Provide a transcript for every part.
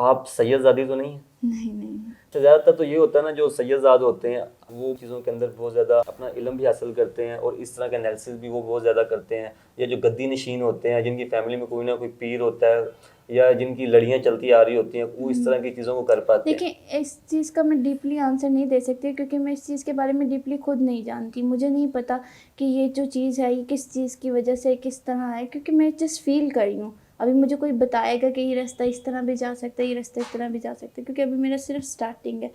आप सैयदजादी तो नहीं है? नहीं नहीं। तो ज़्यादातर तो ये होता है ना, जो सैयदजाद होते हैं वो चीज़ों के अंदर बहुत ज़्यादा अपना इल्म भी हासिल करते हैं और इस तरह के एनालिसिस भी वो बहुत ज़्यादा करते हैं। या जो गद्दी नशीन होते हैं, जिनकी फैमिली में कोई ना कोई पीर होता है या जिनकी लड़ियाँ चलती आ रही होती हैं, वो इस तरह की चीज़ों को कर पाते हैं। देखिए, इस चीज़ का मैं डीपली आंसर नहीं दे सकती क्योंकि मैं इस चीज़ के बारे में डीपली खुद नहीं जानती। मुझे नहीं पता कि ये जो चीज़ है ये किस चीज़ की वजह से किस तरह है, क्योंकि मैं जस्ट फील कर रही हूँ। अभी मुझे कोई बताएगा कि ये रास्ता इस तरह भी जा सकता है, ये रास्ता इस तरह भी जा सकता है, क्योंकि अभी मेरा सिर्फ स्टार्टिंग है।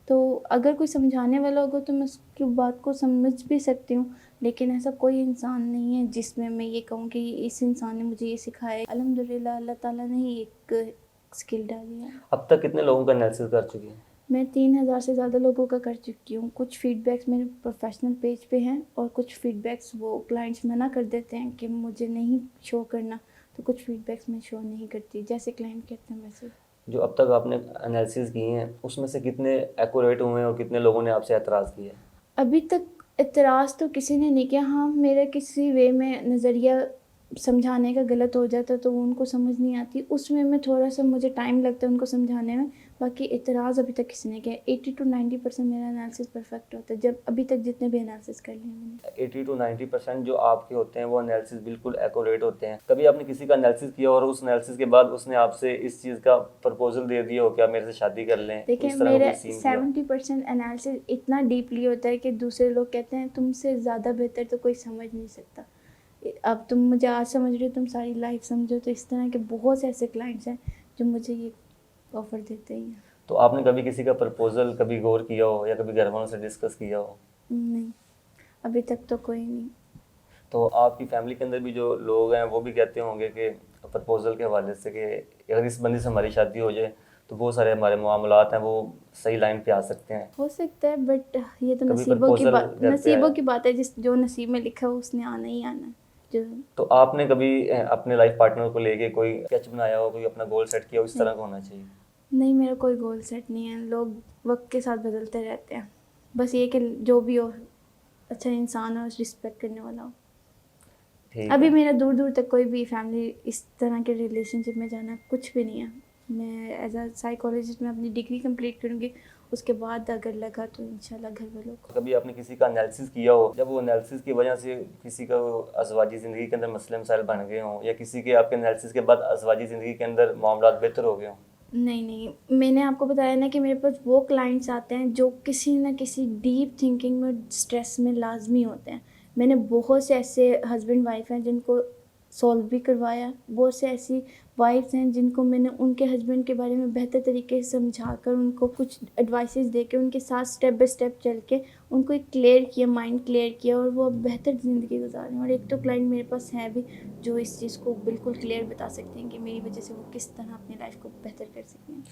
तो अगर कोई समझाने वाला होगा तो मैं उसकी बात को समझ भी सकती हूँ, लेकिन ऐसा कोई इंसान नहीं है जिसमें मैं ये कहूँ कि इस इंसान ने मुझे ये सिखाया है। अल्हम्दुलिल्लाह अल्लाह ताला ने ही एक स्किल डाली है। अब तक कितने लोगों का एनालिसिस कर चुकी हैं? मैं 3000 से ज़्यादा लोगों का कर चुकी हूँ। कुछ फीडबैक्स मेरे प्रोफेशनल पेज पे हैं और कुछ फीडबैक्स वो क्लाइंट्स मना कर देते हैं कि मुझे नहीं शो करना, तो कुछ फीडबैक्स मैं शो नहीं करती, जैसे क्लाइंट कहते हैं वैसे। जो अब तक आपने एनालिसिस किए हैं उसमें से कितने एक्यूरेट हुए हैं और कितने लोगों ने आपसे एतराज़ किया? अभी तक इतराज़ तो किसी ने नहीं किया। हाँ, मेरा किसी वे में नज़रिया समझाने का गलत हो जाता तो वो उनको समझ नहीं आती, उसमें मैं थोड़ा-सा मुझे टाइम लगता है उनको समझाने में। बाकी इतराज़ अभी तक किसी ने किया। 80 टू 90% मेरा एनालिसिस परफेक्ट होता है, जब अभी तक जितने भी एनालिसिस कर लिए मैंने। 80 टू 90% जो आपके होते हैं वो एनालिसिस बिल्कुल एक्यूरेट होते हैं। कभी आपने किसी का एनालिसिस किया और उस एनालिसिस के बाद उसने आपसे इस चीज़ का प्रपोजल दे दिया हो कि आप मेरे से शादी कर लें, तो देखिए, इस तरह का मेरा कोई सीन किया हो? 70% एनालिसिस इतना डीपली होता है कि दूसरे लोग कहते हैं तुमसे ज़्यादा बेहतर तो कोई समझ नहीं सकता। अब तुम मुझे आज समझ रहे हो, तुम सारी लाइफ समझो। तो इस तरह के बहुत से ऐसे क्लाइंट्स हैं जो मुझे ये ऑफ़र देते ही हैं। तो आपने कभी किसी का प्रपोजल कभी गौर किया हो या कभी घर वालों से डिस्कस किया हो? नहीं, अभी तक तो कोई नहीं। तो आपकी फैमिली के अंदर भी जो लोग हैं वो भी कहते होंगे कि प्रपोजल के हवाले से कि अगर इस बंदी से हमारी शादी हो जाए तो बहुत सारे हमारे मामलात हैं वो सही लाइन पे आ सकते हैं। हो सकता है, बट ये तो कभी नसीबों की प्रपोजल बात, घर पे नसीबों आया? की बात है। जिस जो नसीब में लिखा हो उसने आना ही आना है। जो तो आपने कभी अपने लाइफ पार्टनर को लेके कोई स्केच बनाया हो, कोई अपना गोल सेट किया हो, इस नहीं, तरह का होना चाहिए? नहीं, मेरा कोई गोल सेट नहीं है। लोग वक्त के साथ बदलते रहते हैं। बस ये कि जो भी हो अच्छा इंसान हो, रिस्पेक्ट करने वाला हो। ठीक अभी है। मेरा दूर दूर तक कोई भी फैमिली इस तरह के रिलेशनशिप में जाना कुछ भी नहीं है। मैं एज अ साइकोलॉजिस्ट में अपनी डिग्री कंप्लीट करूँगी, उसके बाद अगर लगा तो इंशाल्लाह घर वालों को। कभी आपने किसी का एनालिसिस किया हो, जब वो एनालिसिस की वजह से किसी का अज़वाजी ज़िंदगी के अंदर मसले मसाइल बन गए हों या किसी के आपके एनालिसिस के बाद अज़वाजी ज़िंदगी के अंदर मामलात बेहतर हो गए हों? नहीं नहीं, मैंने आपको बताया ना कि मेरे पास वो क्लाइंट्स आते हैं जो किसी न किसी डीप थिंकिंग में, स्ट्रेस में लाजमी होते हैं। मैंने बहुत से ऐसे हस्बैंड वाइफ हैं जिनको सॉल्व भी करवाया। बहुत से ऐसी वाइफ्स हैं जिनको मैंने उनके हस्बैंड के बारे में बेहतर तरीके से समझाकर, उनको कुछ एडवाइसेस देके, उनके साथ स्टेप बाय स्टेप चल के उनको एक क्लियर किया, माइंड क्लियर किया और वो अब बेहतर ज़िंदगी गुजार रहे हैं। और एक तो क्लाइंट मेरे पास हैं भी जो इस चीज़ को बिल्कुल क्लियर बता सकते हैं कि मेरी वजह से वो किस तरह अपनी लाइफ को बेहतर कर सकते हैं।